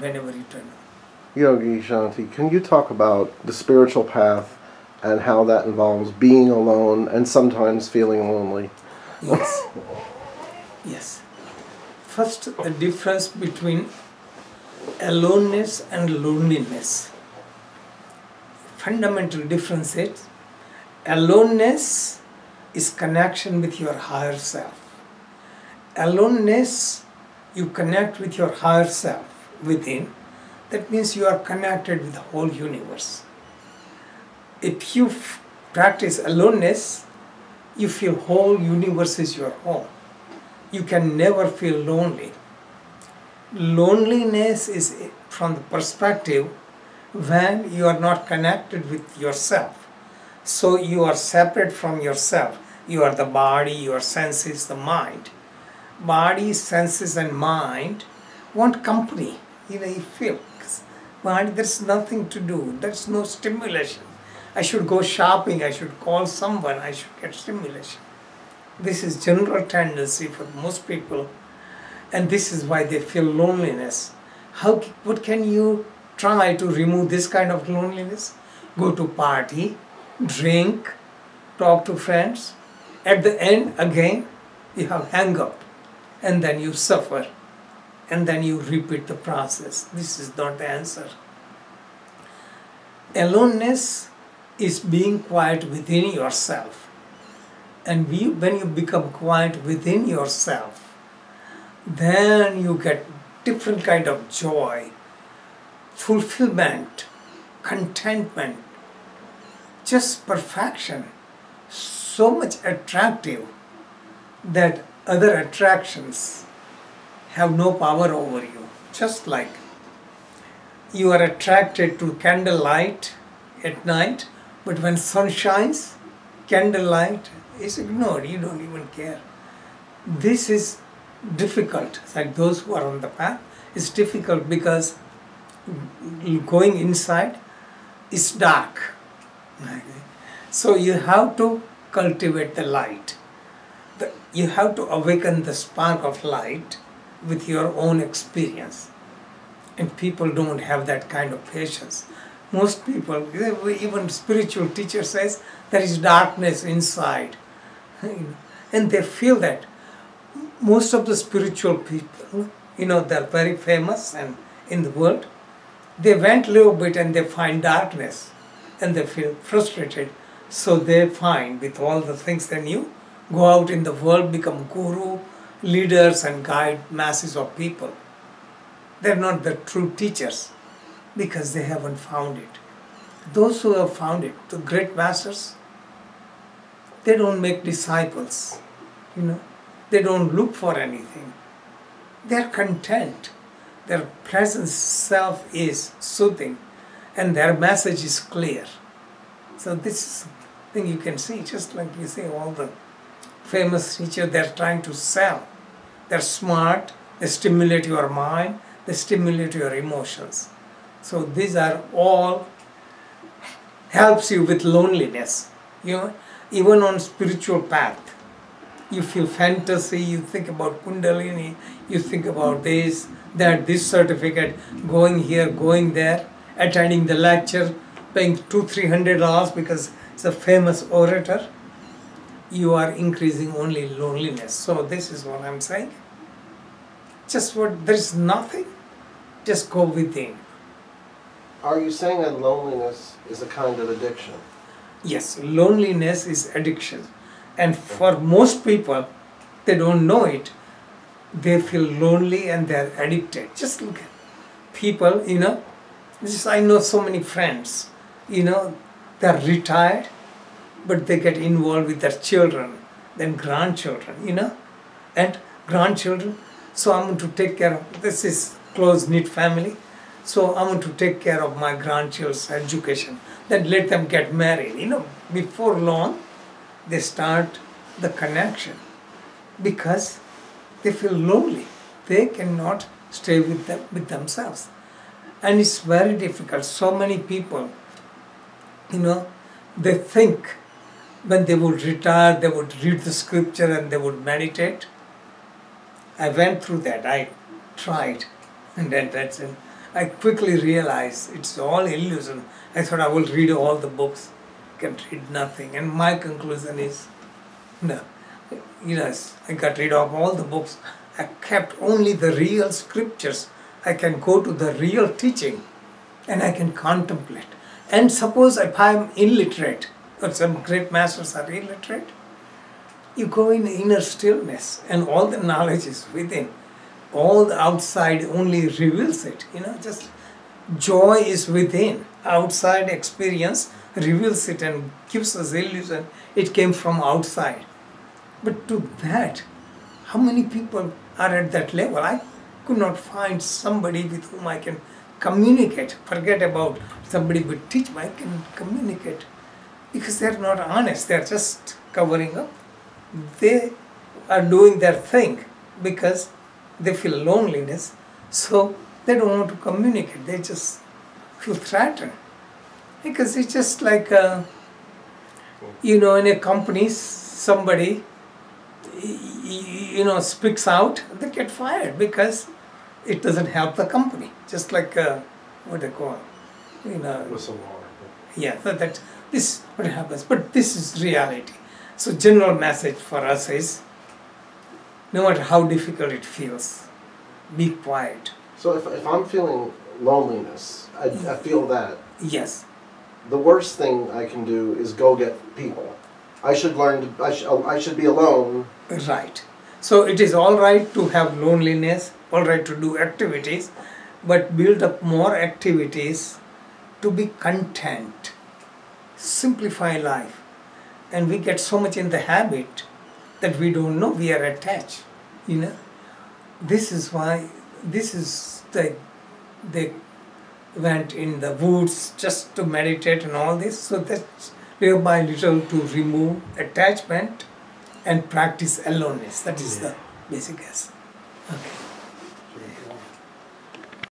whenever you turn on. Yogi Shanti, can you talk about the spiritual path and how that involves being alone and sometimes feeling lonely? Yes. Yes. First, the difference between aloneness and loneliness. Fundamental difference is aloneness is connection with your higher self. Aloneness, you connect with your higher self within. That means you are connected with the whole universe. If you practice aloneness, you feel whole universe is your home. You can never feel lonely. Loneliness is from the perspective when you are not connected with yourself. So you are separate from yourself. You are the body, your senses, the mind. Body, senses and mind want company. You feel. Body, there's nothing to do. There's no stimulation. I should go shopping, I should call someone, I should get stimulation. This is general tendency for most people, and this is why they feel loneliness. What can you try to remove this kind of loneliness? Go to party, drink, talk to friends. At the end, again, you have hang up, and then you suffer, and then you repeat the process. This is not the answer. Aloneness is being quiet within yourself. And when you become quiet within yourself, then you get different kind of joy, fulfillment, contentment, just perfection, so much attractive that other attractions have no power over you. Just like you are attracted to candlelight at night, but when sun shines, candlelight is ignored. You don't even care. This is difficult. Like those who are on the path, it's difficult because going inside is dark. So you have to cultivate the light. You have to awaken the spark of light with your own experience. And people don't have that kind of patience. Most people, even spiritual teacher says, there is darkness inside. And they feel that. Most of the spiritual people, they're very famous and in the world, they went a little bit and they find darkness and they feel frustrated. So they find, with all the things they knew, go out in the world, become guru, leaders and guide masses of people. They're not the true teachers because they haven't found it. Those who have found it, the great masters, they don't make disciples. They don't look for anything. They're content. Their present self is soothing and their message is clear. So this is thing you can see, just like you see all the famous teachers, they're trying to sell. They're smart, they stimulate your mind, they stimulate your emotions. So these are all helps you with loneliness. Even on spiritual path, you feel fantasy, you think about Kundalini, you think about this, that, this certificate, going here, going there, attending the lecture, paying $200-300 because it's a famous orator. You are increasing only loneliness. So this is what I'm saying. There is nothing. Just go within. Are you saying that loneliness is a kind of addiction? Yes, loneliness is addiction. And for most people, they don't know it. They feel lonely and they're addicted. Just look at people, I know so many friends, they're retired, but they get involved with their children, then grandchildren, and grandchildren. So I'm going to take care of, this is close-knit family. So I want to take care of my grandchildren's education. Then let them get married. Before long, they start the connection because they feel lonely. They cannot stay with themselves. And it's very difficult. So many people, they think when they would retire, they would read the scripture and they would meditate. I went through that. I tried. And then that's it. I quickly realized it's all illusion. I thought I will read all the books, can read nothing. And my conclusion is, no. Yes, I got rid of all the books. I kept only the real scriptures. I can go to the real teaching and I can contemplate. And suppose if I'm illiterate, or some great masters are illiterate, you go in inner stillness and all the knowledge is within. All the outside only reveals it. Just joy is within. Outside experience reveals it and gives us illusion. It came from outside. But to that, how many people are at that level? I could not find somebody with whom I can communicate. Forget about somebody would teach me, I can communicate. Because they're not honest, they're just covering up. They are doing their thing because they feel loneliness, so they don't want to communicate, they just feel threatened. Because it's just like, in a company, somebody, speaks out, they get fired because it doesn't help the company. Just like, what they call, Whistleblower. yeah, that this is what happens. But this is reality. So general message for us is, no matter how difficult it feels, be quiet. So if I'm feeling loneliness, I feel that. Yes. The worst thing I can do is go get people. I should learn to, I should be alone. Right. So it is all right to have loneliness, all right to do activities, but build up more activities to be content. Simplify life. And we get so much in the habit that we don't know we are attached. This is why, they went in the woods just to meditate and all this, so that little by little to remove attachment and practice aloneness. That is the basic essence. Okay.